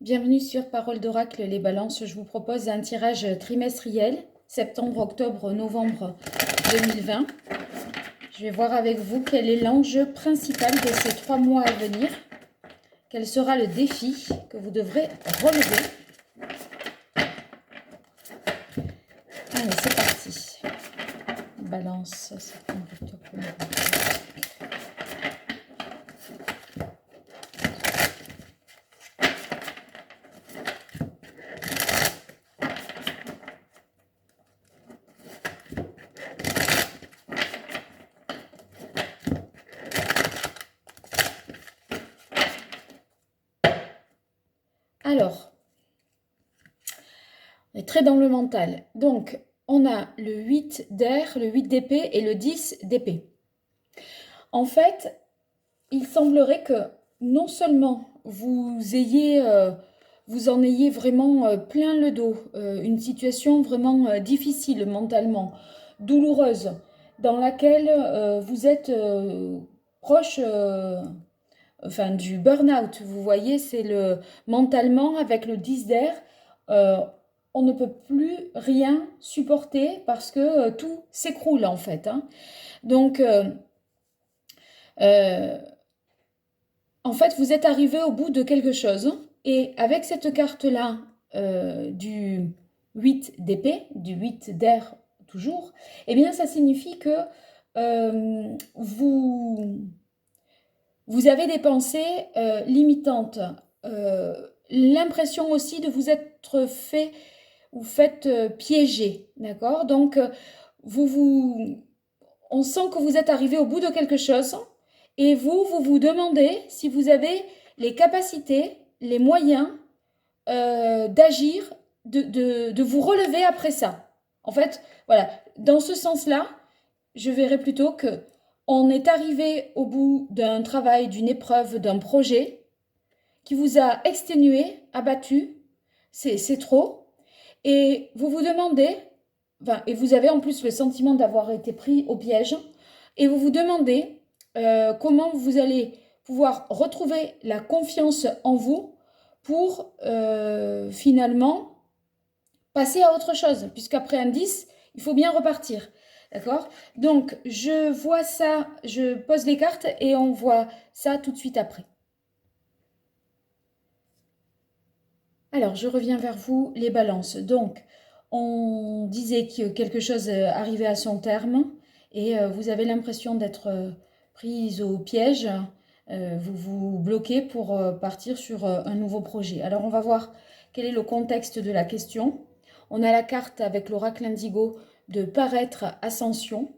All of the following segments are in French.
Bienvenue sur Parole d'Oracle, les balances. Je vous propose un tirage trimestriel, septembre, octobre, novembre 2020. Je vais voir avec vous quel est l'enjeu principal de ces 3 mois à venir. Quel sera le défi que vous devrez relever. Allez, c'est parti. Balance, septembre, octobre, novembre. Alors, on est très dans le mental. Donc, on a le 8 d'air, le 8 d'épée et le 10 d'épée. En fait, il semblerait que non seulement vous en ayez vraiment plein le dos, une situation vraiment difficile mentalement, douloureuse, dans laquelle vous êtes proche du burn-out. Vous voyez, c'est le mentalement avec le 10 d'air, on ne peut plus rien supporter parce que tout s'écroule en fait. Donc, en fait, vous êtes arrivé au bout de quelque chose. Et avec cette carte-là du 8 d'épée, du 8 d'air toujours, eh bien, ça signifie que vous avez des pensées limitantes. L'impression aussi de vous être fait ou faites piéger, d'accord? Donc, on sent que vous êtes arrivé au bout de quelque chose et vous vous demandez si vous avez les capacités, les moyens d'agir, de vous relever après ça. En fait, voilà, dans ce sens-là, je verrais plutôt que on est arrivé au bout d'un travail, d'une épreuve, d'un projet qui vous a exténué, abattu, c'est trop, et vous vous demandez, et vous avez en plus le sentiment d'avoir été pris au piège, et vous vous demandez comment vous allez pouvoir retrouver la confiance en vous pour finalement passer à autre chose, puisqu'après un 10, il faut bien repartir. D'accord? Donc, je vois ça, je pose les cartes et on voit ça tout de suite après. Alors, je reviens vers vous, les balances. Donc, on disait que quelque chose arrivait à son terme et vous avez l'impression d'être prise au piège. Vous vous bloquez pour partir sur un nouveau projet. Alors, on va voir quel est le contexte de la question. On a la carte avec l'oracle indigo de paraître ascension.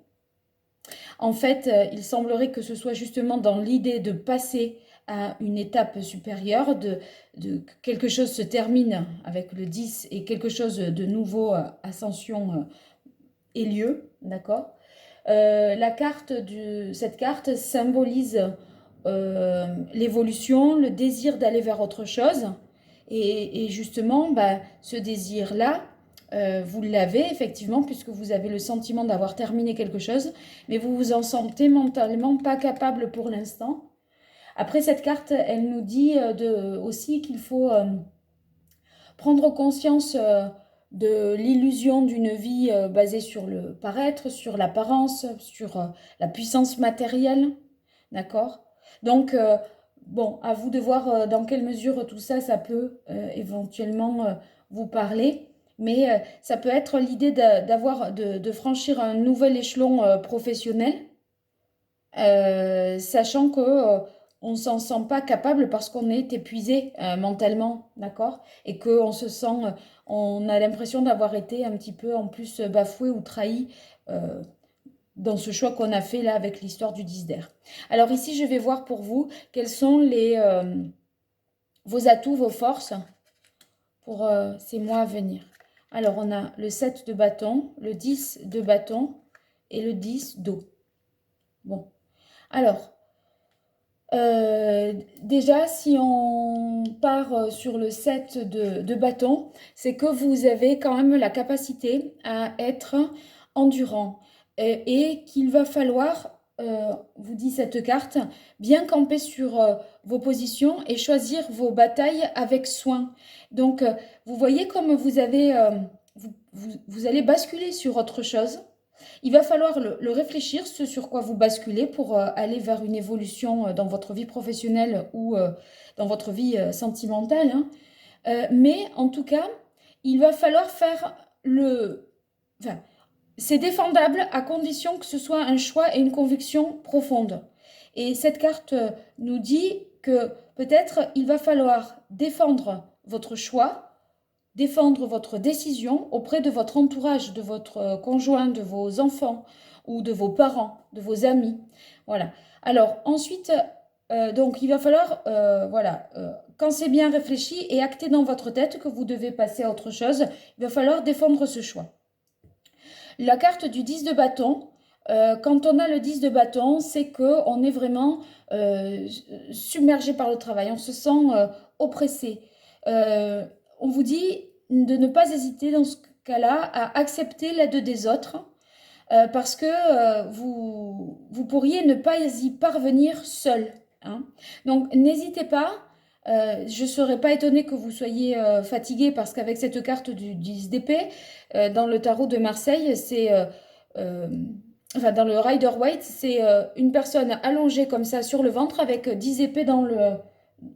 En fait, il semblerait que ce soit justement dans l'idée de passer à une étape supérieure, quelque chose se termine avec le 10 et quelque chose de nouveau, ascension, ait lieu, d'accord? Cette carte symbolise l'évolution, le désir d'aller vers autre chose. Et justement, ce désir-là, vous l'avez effectivement puisque vous avez le sentiment d'avoir terminé quelque chose, mais vous vous en sentez mentalement pas capable pour l'instant. Après, cette carte, elle nous dit aussi qu'il faut prendre conscience de l'illusion d'une vie basée sur le paraître, sur l'apparence, sur la puissance matérielle. D'accord? Donc, bon, à vous de voir dans quelle mesure tout ça, ça peut éventuellement vous parler. Mais ça peut être l'idée de franchir un nouvel échelon professionnel, sachant que on ne s'en sent pas capable parce qu'on est épuisé mentalement, d'accord? Et qu'on se sent, on a l'impression d'avoir été un petit peu en plus bafoué ou trahi euh, dans ce choix qu'on a fait là avec l'histoire du 10 d'air. Alors ici, je vais voir pour vous quels sont vos atouts, vos forces pour ces mois à venir. Alors, on a le 7 de bâton, le 10 de bâton et le 10 d'eau. Bon, alors, déjà, si on part sur le 7 de bâton, c'est que vous avez quand même la capacité à être endurant et qu'il va falloir vous dit cette carte, bien camper sur vos positions et choisir vos batailles avec soin. Donc, vous voyez comme vous avez, vous allez basculer sur autre chose. Il va falloir le réfléchir, ce sur quoi vous basculez pour aller vers une évolution dans votre vie professionnelle ou dans votre vie sentimentale, hein. Mais en tout cas, il va falloir faire le... Enfin, c'est défendable à condition que ce soit un choix et une conviction profonde. Et cette carte nous dit que peut-être il va falloir défendre votre choix, défendre votre décision auprès de votre entourage, de votre conjoint, de vos enfants ou de vos parents, de vos amis. Voilà. Alors ensuite, donc il va falloir, voilà, quand c'est bien réfléchi et acté dans votre tête que vous devez passer à autre chose, il va falloir défendre ce choix. La carte du 10 de bâton, quand on a le 10 de bâton, c'est qu'on est vraiment submergé par le travail, on se sent oppressé. On vous dit de ne pas hésiter dans ce cas-là à accepter l'aide des autres parce que vous pourriez ne pas y parvenir seul, hein. Donc n'hésitez pas. Je ne serais pas étonnée que vous soyez fatigué parce qu'avec cette carte du 10 d'épée, dans le tarot de Marseille, c'est... enfin, dans le Rider Waite, c'est une personne allongée comme ça sur le ventre avec 10 épées dans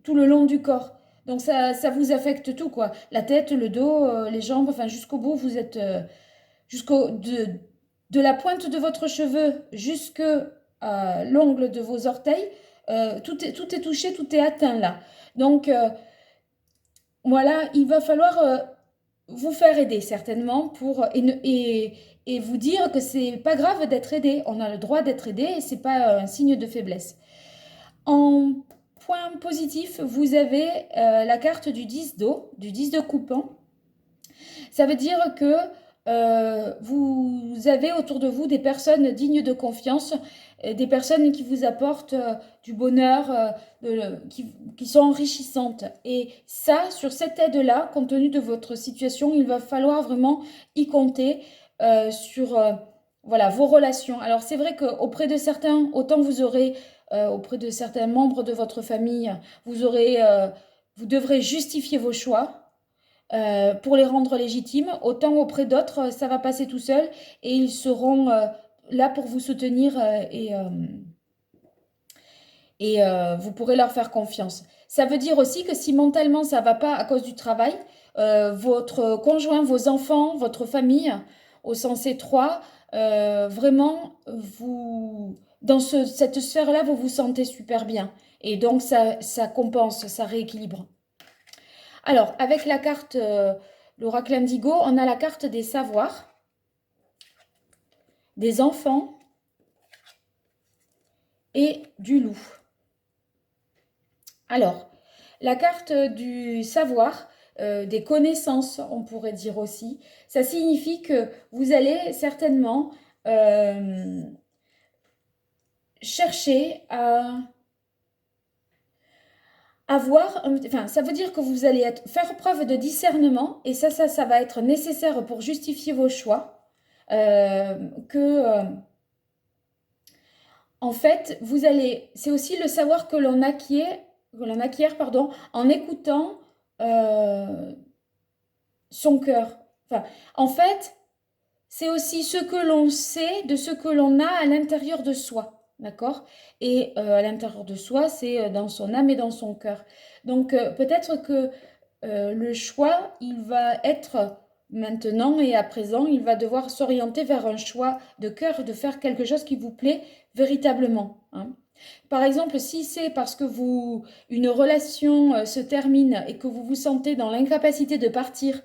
tout le long du corps. Donc ça vous affecte tout, quoi. La tête, le dos, les jambes, enfin jusqu'au bout, vous êtes... de la pointe de votre cheveu jusqu'à l'ongle de vos orteils, tout est touché, tout est atteint là. Donc, voilà, il va falloir vous faire aider certainement pour, et vous dire que c'est pas grave d'être aidé. On a le droit d'être aidé et c'est pas un signe de faiblesse. En point positif, vous avez la carte du 10 d'eau, du 10 de coupant. Ça veut dire que vous avez autour de vous des personnes dignes de confiance, des personnes qui vous apportent du bonheur, qui sont enrichissantes. Et ça, sur cette aide-là, compte tenu de votre situation, il va falloir vraiment y compter sur voilà, vos relations. Alors c'est vrai qu'auprès de certains, autant vous aurez, auprès de certains membres de votre famille, vous devrez justifier vos choix pour les rendre légitimes, autant auprès d'autres, ça va passer tout seul et ils seront là pour vous soutenir vous pourrez leur faire confiance. Ça veut dire aussi que si mentalement ça ne va pas à cause du travail, votre conjoint, vos enfants, votre famille, au sens étroit, vraiment, dans cette sphère-là, vous vous sentez super bien. Et donc, ça compense, ça rééquilibre. Alors, avec la carte, l'oracle Indigo, on a la carte des savoirs, des enfants et du loup. Alors, la carte du savoir, des connaissances, on pourrait dire aussi, ça signifie que vous allez certainement chercher à enfin, ça veut dire que vous allez faire preuve de discernement et ça va être nécessaire pour justifier vos choix. En fait, c'est aussi le savoir que l'on acquiert, pardon, en écoutant son cœur. Enfin, en fait, c'est aussi ce que l'on sait de ce que l'on a à l'intérieur de soi. D'accord? Et à l'intérieur de soi, c'est dans son âme et dans son cœur. Donc, peut-être que le choix, il va être maintenant et à présent, il va devoir s'orienter vers un choix de cœur, de faire quelque chose qui vous plaît véritablement, hein. Par exemple, si c'est parce que une relation se termine et que vous vous sentez dans l'incapacité de partir,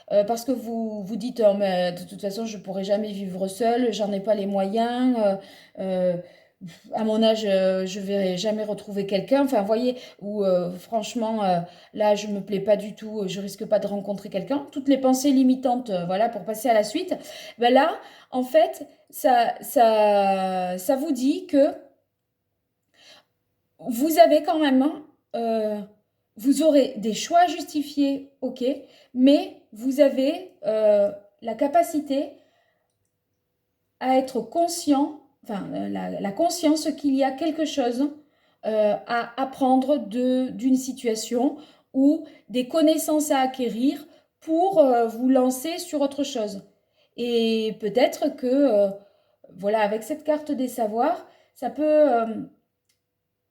parce que vous vous dites oh, mais de toute façon je ne pourrai jamais vivre seule, j'en ai pas les moyens, à mon âge je ne vais jamais retrouver quelqu'un, enfin vous voyez, ou franchement là je ne me plais pas du tout, je risque pas de rencontrer quelqu'un, toutes les pensées limitantes, voilà, pour passer à la suite, ben là en fait ça vous dit que vous avez quand même, vous aurez des choix justifiés, ok, mais vous avez la capacité à être conscient enfin, la conscience qu'il y a quelque chose à apprendre d'une situation ou des connaissances à acquérir pour vous lancer sur autre chose. Et peut-être que, voilà, avec cette carte des savoirs, ça peut, euh,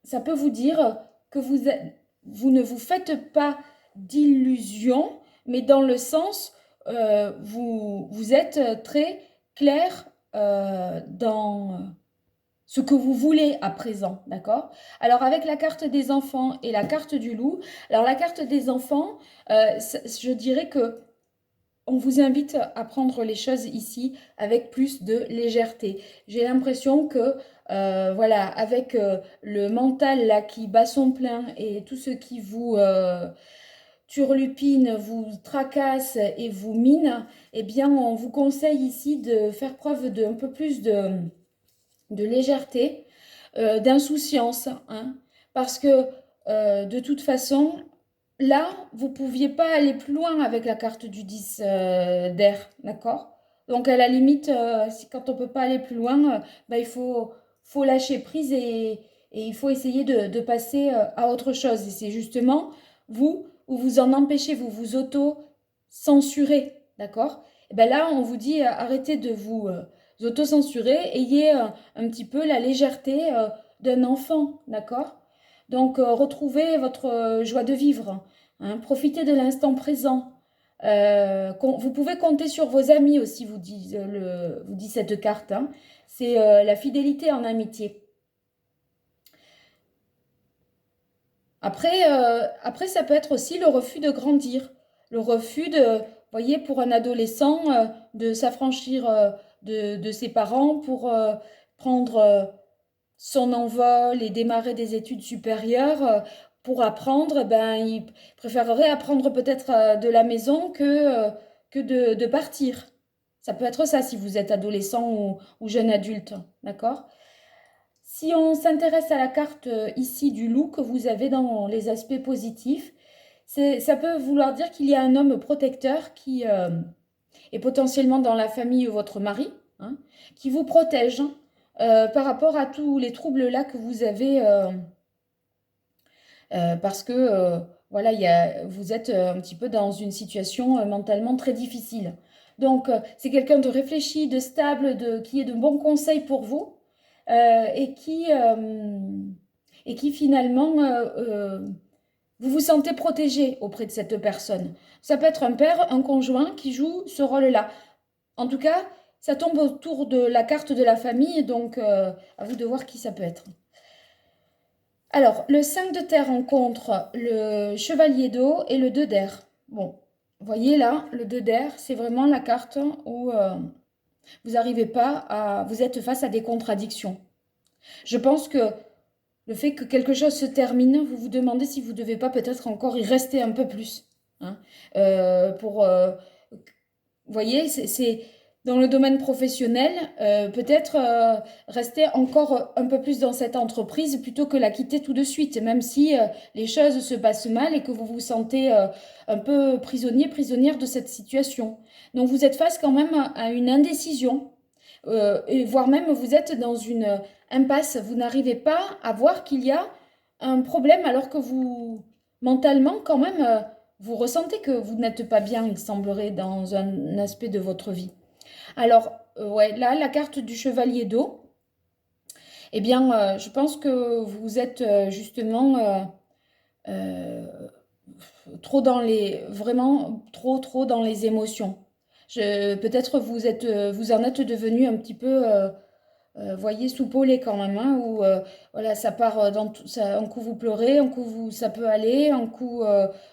ça peut vous dire que vous ne vous faites pas d'illusions, mais dans le sens, vous êtes très clair dans ce que vous voulez à présent, d'accord? Alors avec la carte des enfants et la carte du loup, alors la carte des enfants, je dirais que on vous invite à prendre les choses ici avec plus de légèreté. J'ai l'impression que, voilà, avec le mental là qui bat son plein et tout ce qui vous turlupine, vous tracasse et vous mine, eh bien, on vous conseille ici de faire preuve d'un peu plus de légèreté, d'insouciance, hein, parce que de toute façon, là, vous ne pouviez pas aller plus loin avec la carte du 10 d'air, d'accord? Donc à la limite, quand on ne peut pas aller plus loin, bah, faut lâcher prise et il faut essayer de passer à autre chose. Et c'est justement vous, où vous en empêchez, vous vous auto-censurez, d'accord? Et ben là, on vous dit arrêtez de vous autocensurer, ayez un petit peu la légèreté d'un enfant, d'accord? Donc retrouvez votre joie de vivre, hein, profitez de l'instant présent. Vous pouvez compter sur vos amis aussi, vous dit cette carte, hein. C'est la fidélité en amitié. Après, ça peut être aussi le refus de grandir, le refus de, voyez, pour un adolescent, de s'affranchir de ses parents pour prendre son envol et démarrer des études supérieures. Pour apprendre, ben, il préférerait apprendre peut-être de la maison que de partir. Ça peut être ça si vous êtes adolescent ou jeune adulte, d'accord? Si on s'intéresse à la carte ici du loup que vous avez dans les aspects positifs, ça peut vouloir dire qu'il y a un homme protecteur qui est potentiellement dans la famille ou votre mari, hein, qui vous protège par rapport à tous les troubles là que vous avez, parce que voilà, vous êtes un petit peu dans une situation mentalement très difficile. Donc, c'est quelqu'un de réfléchi, de stable, qui est de bons conseils pour vous euh, et qui, euh, et qui finalement, vous vous sentez protégé auprès de cette personne. Ça peut être un père, un conjoint qui joue ce rôle-là. En tout cas, ça tombe autour de la carte de la famille, donc à vous de voir qui ça peut être. Alors, le 5 de terre rencontre le chevalier d'eau et le 2 d'air. Bon, vous voyez là, le 2 d'air, c'est vraiment la carte où vous n'arrivez pas à... Vous êtes face à des contradictions. Je pense que le fait que quelque chose se termine, vous vous demandez si vous ne devez pas peut-être encore y rester un peu plus, hein, vous voyez, c'est dans le domaine professionnel, peut-être rester encore un peu plus dans cette entreprise plutôt que la quitter tout de suite, même si les choses se passent mal et que vous vous sentez un peu prisonnier, prisonnière de cette situation. Donc vous êtes face quand même à une indécision, et voire même vous êtes dans une impasse. Vous n'arrivez pas à voir qu'il y a un problème alors que vous, mentalement, quand même, vous ressentez que vous n'êtes pas bien, il semblerait, dans un aspect de votre vie. Alors, ouais, là, la carte du chevalier d'eau, eh bien, je pense que vous êtes justement euh, trop dans les, vraiment trop dans les émotions. Peut-être vous en êtes devenu un petit peu voyez, soupolé quand même, hein, où voilà, ça part dans tout, ça, un coup vous pleurez, un coup ça peut aller, un coup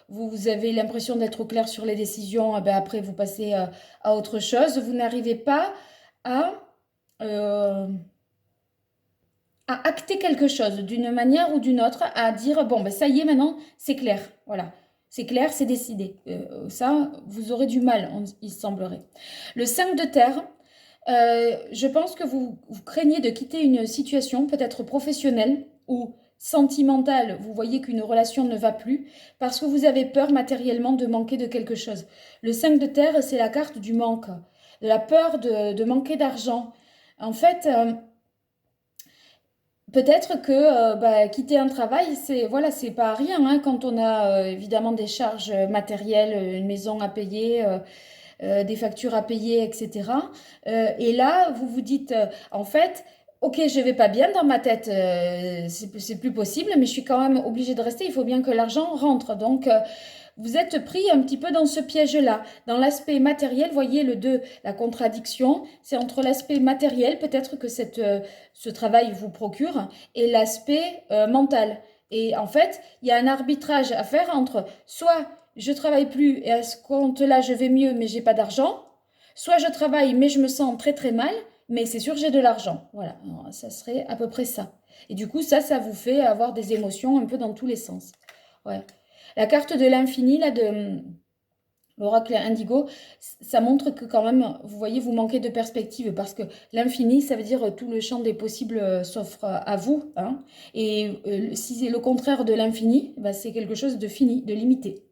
vous avez l'impression d'être au clair sur les décisions, et ben après vous passez à autre chose. Vous n'arrivez pas à, euh, à acter quelque chose d'une manière ou d'une autre, à dire bon, ben ça y est, maintenant c'est clair, voilà. C'est clair, c'est décidé. Ça, vous aurez du mal, il semblerait. Le 5 de terre, je pense que vous craignez de quitter une situation peut-être professionnelle ou sentimentale. Vous voyez qu'une relation ne va plus parce que vous avez peur matériellement de manquer de quelque chose. Le 5 de terre, c'est la carte du manque, de la peur de manquer d'argent. En fait, peut-être que quitter un travail, c'est voilà, c'est pas rien hein, quand on a évidemment des charges matérielles, une maison à payer, des factures à payer, etc. Et là, vous vous dites, en fait, ok, je vais pas bien dans ma tête, c'est plus possible, mais je suis quand même obligée de rester. Il faut bien que l'argent rentre. Donc, vous êtes pris un petit peu dans ce piège-là. Dans l'aspect matériel, voyez le 2, la contradiction, c'est entre l'aspect matériel, peut-être que ce travail vous procure, et l'aspect mental. Et en fait, il y a un arbitrage à faire entre soit je travaille plus et à ce compte-là je vais mieux mais j'ai pas d'argent, soit je travaille mais je me sens très très mal, mais c'est sûr j'ai de l'argent. Voilà, alors, ça serait à peu près ça. Et du coup, ça vous fait avoir des émotions un peu dans tous les sens. Ouais. La carte de l'infini, là, de l'oracle indigo, ça montre que quand même, vous voyez, vous manquez de perspective parce que l'infini, ça veut dire tout le champ des possibles s'offre à vous. Hein, et si c'est le contraire de l'infini, bah, c'est quelque chose de fini, de limité.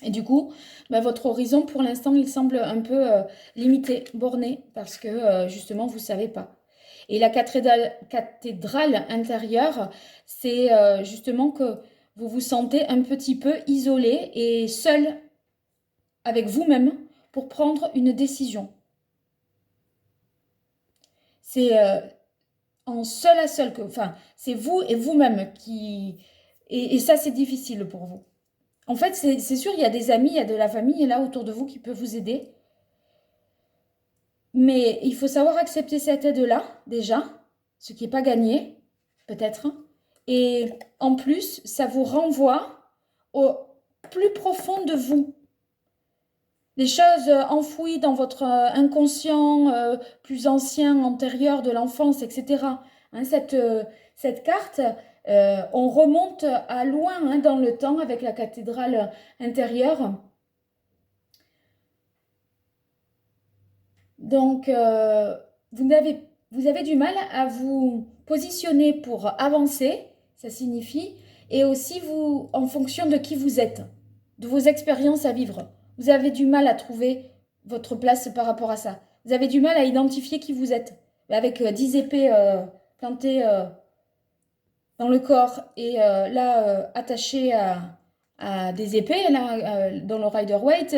Et du coup, bah, votre horizon, pour l'instant, il semble un peu limité, borné, parce que justement, vous ne savez pas. Et la cathédrale intérieure, c'est justement que vous vous sentez un petit peu isolé et seul avec vous-même pour prendre une décision. C'est en seul à seul, enfin, c'est vous et vous-même qui... Et ça, c'est difficile pour vous. En fait, c'est sûr, il y a des amis, il y a de la famille là autour de vous qui peuvent vous aider. Mais il faut savoir accepter cette aide-là, déjà, ce qui n'est pas gagné, peut-être. Et en plus, ça vous renvoie au plus profond de vous. Les choses enfouies dans votre inconscient plus ancien, antérieur de l'enfance, etc. Hein, cette carte, on remonte à loin hein, dans le temps avec la cathédrale intérieure. Donc, vous avez du mal à vous positionner pour avancer, ça signifie, et aussi vous, en fonction de qui vous êtes, de vos expériences à vivre. Vous avez du mal à trouver votre place par rapport à ça. Vous avez du mal à identifier qui vous êtes. Avec 10 épées plantées dans le corps et attachées à des épées, là, dans le Rider-Waite,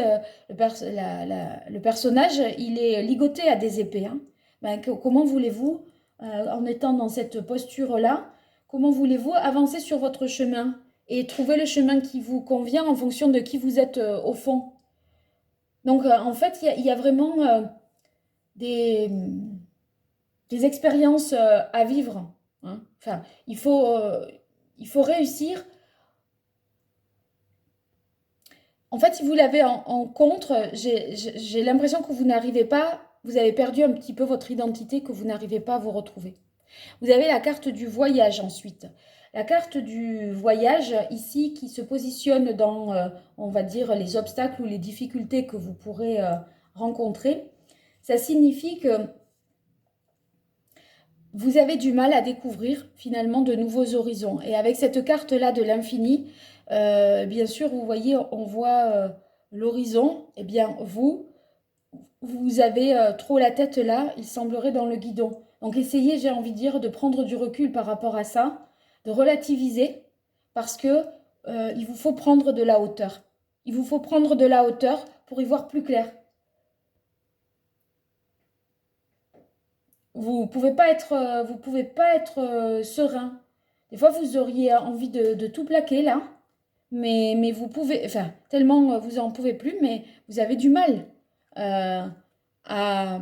le personnage, il est ligoté à des épées. Hein. Ben, comment voulez-vous, en étant dans cette posture-là, comment voulez-vous avancer sur votre chemin et trouver le chemin qui vous convient en fonction de qui vous êtes au fond. Donc, en fait, il y a vraiment des, des expériences à vivre. Hein. Enfin, il faut réussir. En fait, si vous l'avez en contre, j'ai l'impression que vous n'arrivez pas, vous avez perdu un petit peu votre identité, que vous n'arrivez pas à vous retrouver. Vous avez la carte du voyage ensuite. La carte du voyage ici qui se positionne dans, on va dire, les obstacles ou les difficultés que vous pourrez rencontrer. Ça signifie que vous avez du mal à découvrir finalement de nouveaux horizons. Et avec cette carte-là de l'infini, bien sûr, vous voyez, on voit l'horizon. Eh bien, vous avez trop la tête là, il semblerait dans le guidon. Donc essayez, j'ai envie de dire, de prendre du recul par rapport à ça, de relativiser, parce que il vous faut prendre de la hauteur. Il vous faut prendre de la hauteur pour y voir plus clair. Vous pouvez pas être serein. Des fois, vous auriez envie de tout plaquer là, mais vous pouvez, enfin, tellement vous en pouvez plus, mais vous avez du mal euh, à,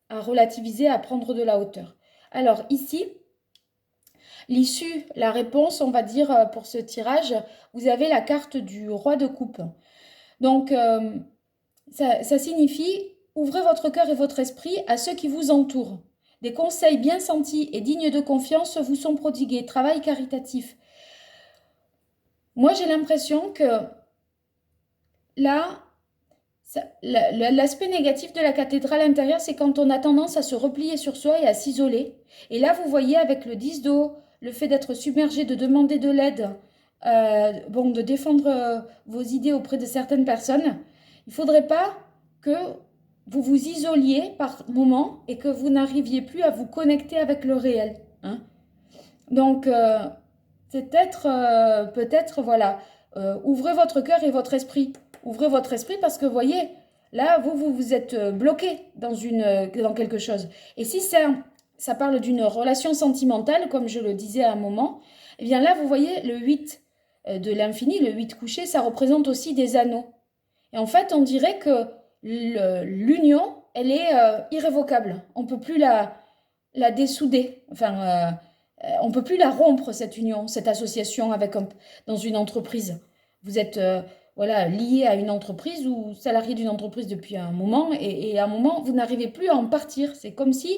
à relativiser, à prendre de la hauteur. Alors ici, l'issue, la réponse, on va dire pour ce tirage, vous avez la carte du roi de coupe. Donc, ça signifie ouvrez votre cœur et votre esprit à ceux qui vous entourent. Des conseils bien sentis et dignes de confiance vous sont prodigués. Travail caritatif. Moi, j'ai l'impression que là, l'aspect négatif de la cathédrale intérieure, c'est quand on a tendance à se replier sur soi et à s'isoler. Et là, vous voyez, avec le 10 d'eau, le fait d'être submergé, de demander de l'aide, bon, de défendre vos idées auprès de certaines personnes, il ne faudrait pas que vous vous isoliez par moment et que vous n'arriviez plus à vous connecter avec le réel. Hein. Donc, peut-être, voilà, ouvrez votre cœur et votre esprit. Ouvrez votre esprit parce que, voyez, là, vous êtes bloqué dans quelque chose. Et si ça parle d'une relation sentimentale, comme je le disais à un moment, eh bien là, vous voyez, le 8 de l'infini, le 8 couché, ça représente aussi des anneaux. Et en fait, on dirait que l'union, elle est irrévocable. On ne peut plus la dessouder. Enfin, on ne peut plus la rompre, cette union, cette association dans une entreprise. Vous êtes voilà, lié à une entreprise ou salarié d'une entreprise depuis un moment et à un moment, vous n'arrivez plus à en partir. C'est comme si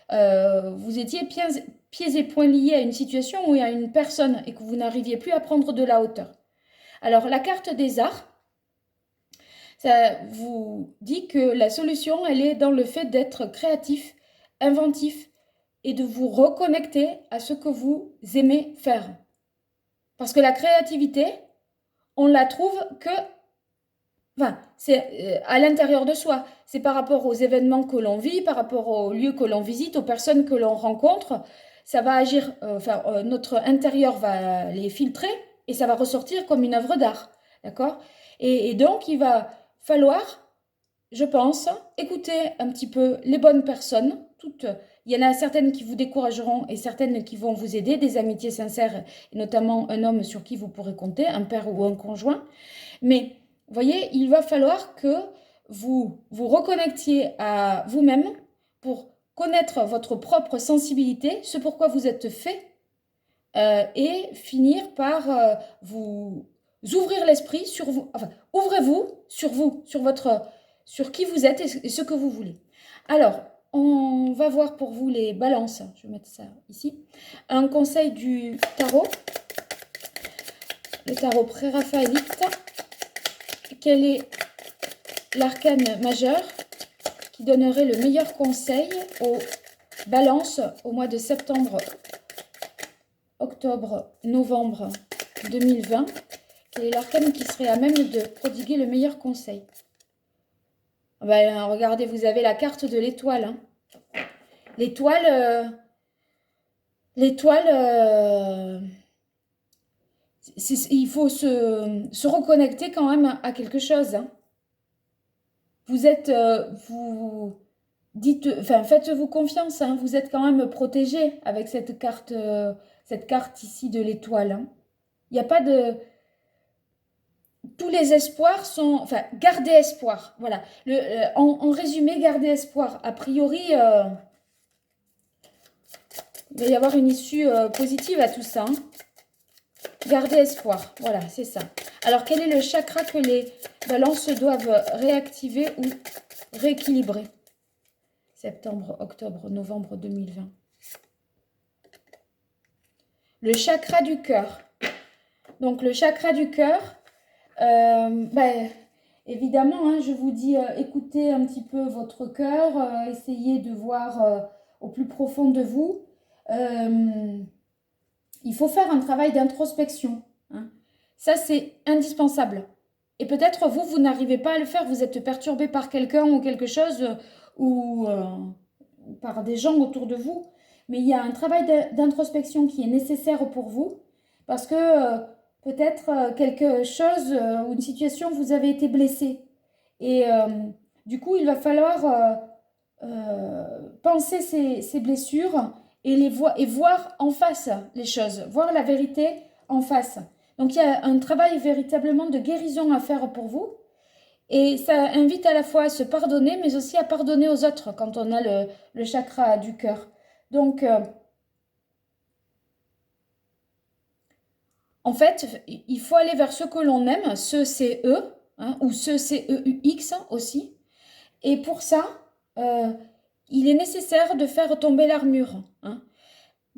vous étiez pieds et poings liés à une situation ou à une personne et que vous n'arriviez plus à prendre de la hauteur. Alors, la carte des arts, ça vous dit que la solution, elle est dans le fait d'être créatif, inventif et de vous reconnecter à ce que vous aimez faire. Parce que la créativité, on la trouve que, enfin, c'est à l'intérieur de soi. C'est par rapport aux événements que l'on vit, par rapport aux lieux que l'on visite, aux personnes que l'on rencontre. Ça va agir, notre intérieur va les filtrer et ça va ressortir comme une œuvre d'art. D'accord? Et donc, il va falloir, je pense, écouter un petit peu les bonnes personnes. Il y en a certaines qui vous décourageront et certaines qui vont vous aider, des amitiés sincères, et notamment un homme sur qui vous pourrez compter, un père ou un conjoint. Mais, voyez, il va falloir que vous vous reconnectiez à vous-même pour connaître votre propre sensibilité, ce pourquoi vous êtes fait, et finir par vous ouvrir l'esprit sur vous. Enfin, ouvrez-vous, sur qui vous êtes et ce que vous voulez. Alors, on va voir pour vous les balances. Je vais mettre ça ici. Un conseil du tarot. Le tarot pré-raphaélite. Quel est l'arcane majeur qui donnerait le meilleur conseil aux balances au mois de septembre, octobre, novembre 2020? Quel est l'arcane qui serait à même de prodiguer le meilleur conseil? Ben, regardez, vous avez la carte de l'étoile. Hein. L'étoile, il faut se reconnecter quand même à quelque chose. Hein. Vous dites, enfin, faites-vous confiance. Hein. Vous êtes quand même protégé avec cette carte ici de l'étoile. Hein. Il n'y a pas de... Tous les espoirs sont... Enfin, gardez espoir. Voilà. En résumé, gardez espoir. A priori, il va y avoir une issue positive à tout ça. Hein. Gardez espoir. Voilà, c'est ça. Alors, quel est le chakra que les balances doivent réactiver ou rééquilibrer? Septembre, octobre, novembre 2020. Le chakra du cœur. Donc, le chakra du cœur, évidemment, hein, je vous dis, écoutez un petit peu votre cœur, essayez de voir au plus profond de vous. Il faut faire un travail d'introspection. Hein. Ça, c'est indispensable. Et peut-être vous n'arrivez pas à le faire, vous êtes perturbé par quelqu'un ou quelque chose ou par des gens autour de vous. Mais il y a un travail d'introspection qui est nécessaire pour vous parce que peut-être quelque chose ou une situation, vous avez été blessé. Et du coup, il va falloir penser ces blessures et voir en face les choses, voir la vérité en face. Donc il y a un travail véritablement de guérison à faire pour vous. Et ça invite à la fois à se pardonner, mais aussi à pardonner aux autres quand on a le chakra du cœur. Donc, en fait, il faut aller vers ce que l'on aime, ce c'est eux, hein, ou ce c'est EUX aussi. Et pour ça, il est nécessaire de faire tomber l'armure. Hein.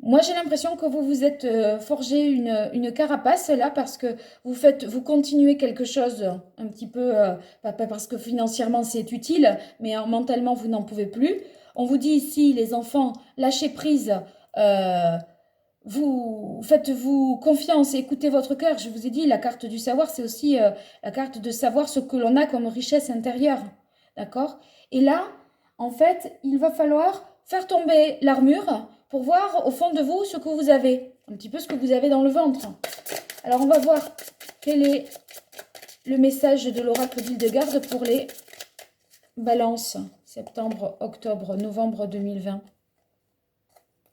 Moi, j'ai l'impression que vous vous êtes forgé une carapace là parce que vous continuez quelque chose un petit peu, pas parce que financièrement c'est utile, mais mentalement vous n'en pouvez plus. On vous dit ici, les enfants, lâchez prise, vous faites-vous confiance, écoutez votre cœur. Je vous ai dit, la carte du savoir, c'est aussi la carte de savoir ce que l'on a comme richesse intérieure. D'accord? Et là, en fait, il va falloir faire tomber l'armure pour voir au fond de vous ce que vous avez. un petit peu ce que vous avez dans le ventre. Alors, on va voir quel est le message de l'oracle d'Hildegarde pour les balances. Septembre, octobre, novembre 2020.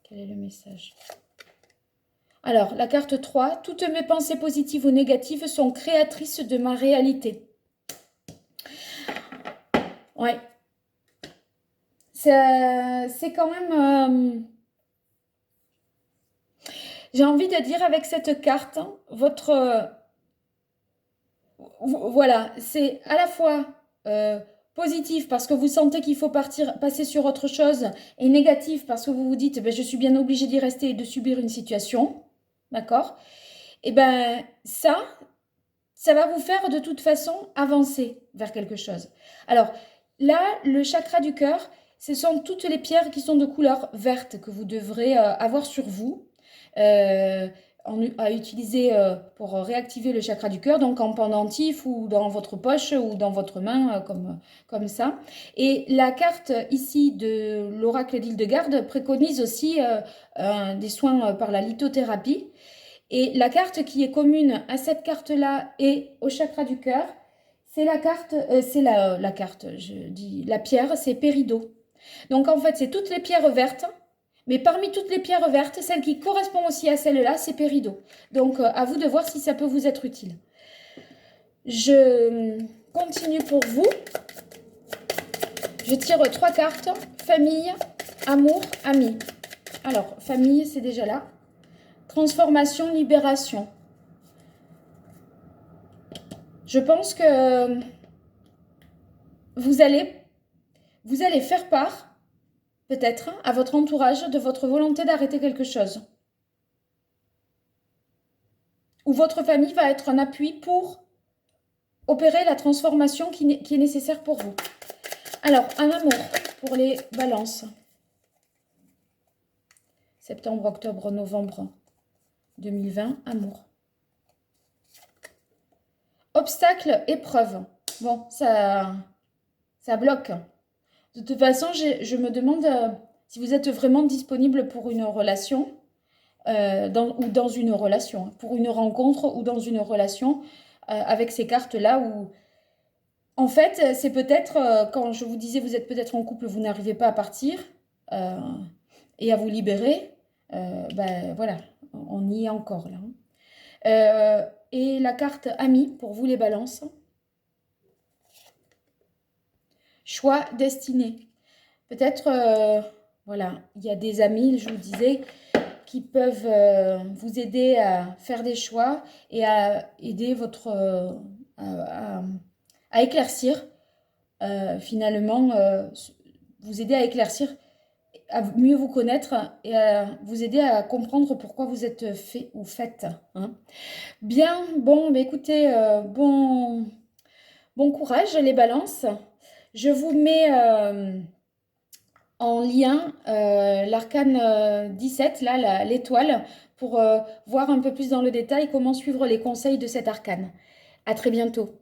Quel est le message? Alors, la carte 3. Toutes mes pensées positives ou négatives sont créatrices de ma réalité. Ouais. C'est quand même... j'ai envie de dire avec cette carte, votre... voilà, c'est à la fois positif parce que vous sentez qu'il faut passer sur autre chose et négatif parce que vous vous dites, ben, je suis bien obligée d'y rester et de subir une situation. D'accord? Et ben ça va vous faire de toute façon avancer vers quelque chose. Alors là, le chakra du cœur, ce sont toutes les pierres qui sont de couleur verte que vous devrez avoir sur vous. À utiliser pour réactiver le chakra du cœur, donc en pendentif ou dans votre poche ou dans votre main, comme ça. Et la carte ici de l'oracle d'Hildegarde préconise aussi des soins par la lithothérapie. Et la carte qui est commune à cette carte-là et au chakra du cœur, c'est la carte, la pierre, c'est Péridot. Donc en fait, c'est toutes les pierres vertes. Mais parmi toutes les pierres vertes, celle qui correspond aussi à celle-là, c'est Péridot. Donc, à vous de voir si ça peut vous être utile. Je continue pour vous. Je tire 3 cartes. Famille, amour, amis. Alors, famille, c'est déjà là. Transformation, libération. Je pense que vous allez faire part peut-être à votre entourage de votre volonté d'arrêter quelque chose. Ou votre famille va être un appui pour opérer la transformation qui est nécessaire pour vous. Alors, un amour pour les balances. Septembre, octobre, novembre 2020, amour. Obstacle, épreuve. Bon, ça bloque. De toute façon, je me demande si vous êtes vraiment disponible pour une relation, ou dans une relation, pour une rencontre ou dans une relation avec ces cartes-là où, en fait, c'est peut-être, quand je vous disais, vous êtes peut-être en couple, vous n'arrivez pas à partir et à vous libérer, ben voilà, on y est encore là. Et la carte Ami, pour vous les balances. Choix, destinée. Peut-être, voilà, il y a des amis, je vous disais, qui peuvent vous aider à faire des choix et à aider votre... à éclaircir, finalement, vous aider à éclaircir, à mieux vous connaître et à vous aider à comprendre pourquoi vous êtes fait ou faites. Hein. Bien, bon, bah écoutez, bon courage les balances. Je vous mets en lien l'arcane 17, là, l'étoile, pour voir un peu plus dans le détail comment suivre les conseils de cet arcane. À très bientôt.